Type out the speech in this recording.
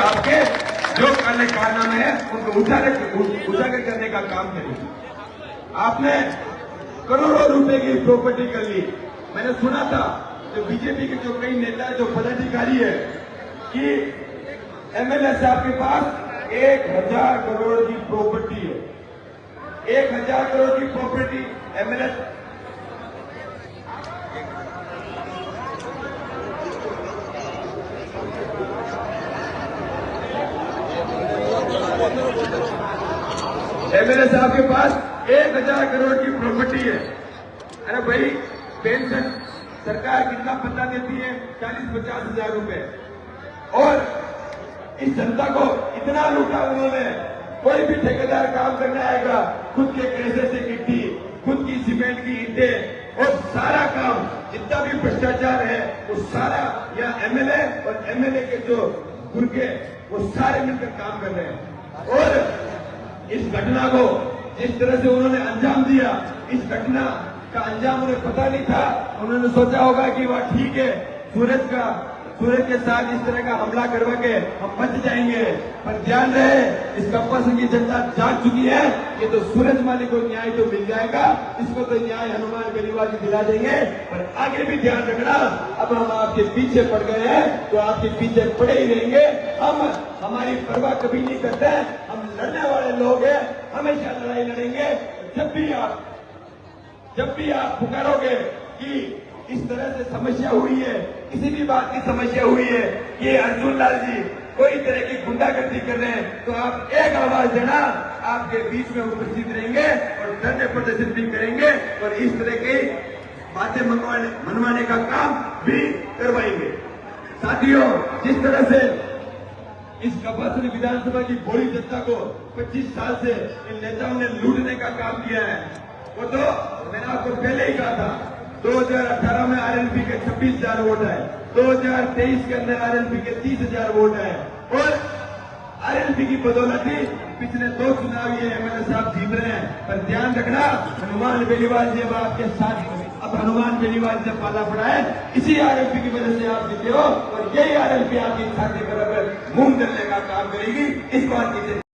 आपके जो काले कारनामे हैं उनको उजागर करने का काम करेगी। आपने करोड़ों रुपए की प्रॉपर्टी कर ली। मैंने सुना था जो बीजेपी के जो कई नेता जो पदाधिकारी है कि एमएलए साहब के पास 1000 करोड़ की प्रॉपर्टी है। 1000 करोड़ की प्रॉपर्टी एमएलए साहब के पास 1000 करोड़ की प्रॉपर्टी है। अरे भाई, पेंशन सरकार कितना पता देती है? 40-50 हजार रुपए। और इस जनता को इतना लूटा उन्होंने। कोई भी ठेकेदार काम करने आएगा, खुद के पैसे से गिट्टी, खुद की सीमेंट की ईंटें और सारा काम जितना भी भ्रष्टाचार है वो सारा यहाँ एमएलए और एमएलए के जो गुर्गे वो सारे मिलकर काम कर रहे हैं। और इस घटना को जिस तरह से उन्होंने अंजाम दिया, इस घटना का अंजाम उन्हें पता नहीं था। उन्होंने सोचा होगा कि वह ठीक है, सूरज के साथ इस तरह का हमला करवा के हम बच जाएंगे। पर ध्यान रहे, इस कप्पा सिंह की जनता जाग चुकी है। ये तो सूरज माली को न्याय तो मिल जाएगा, इसको तो न्याय हनुमान बेनीवाल जी दिला देंगे। पर आगे भी ध्यान रखना, अब हम आपके पीछे पड़ गए हैं तो आपके पीछे पड़े ही रहेंगे। हम हमारी परवाह कभी नहीं करते, हम लड़ने वाले लोग हैं, हमेशा लड़ाई लड़ेंगे। जब भी आप पुकारोगे कि इस तरह से समस्या हुई है, किसी भी बात की समस्या हुई है, ये अर्जुन लाल जी कोई तरह की गुंडागर्दी कर रहे हैं, तो आप एक आवाज देना, आपके बीच में उपस्थित रहेंगे और धरने प्रदर्शन भी करेंगे और इस तरह की बातें मनवाने का काम भी करवाएंगे। साथियों, जिस तरह से इस कपासनी विधानसभा की बड़ी जनता को 25 साल से इन नेताओं ने लूटने का काम किया है, वो तो मैंने आपको पहले ही कहा था। 2018 में आरएलपी के 26,000 वोट आए, 2023 के अंदर आरएलपी के 30,000 वोट आए और आरएलपी की बदौलत ही पिछले 2 चुनाव ये एमएलए साहब जीत रहे हैं। पर ध्यान रखना, हनुमान बेनीवाल जी अब आपके साथ, अब हनुमान बेनीवाल से पाला पड़ा है, इसी आरएलपी की वजह से आप जीते हो और यही आरएलपी आपकी छाती पर अगर मूंग डलने का काम करेगी। इस बात की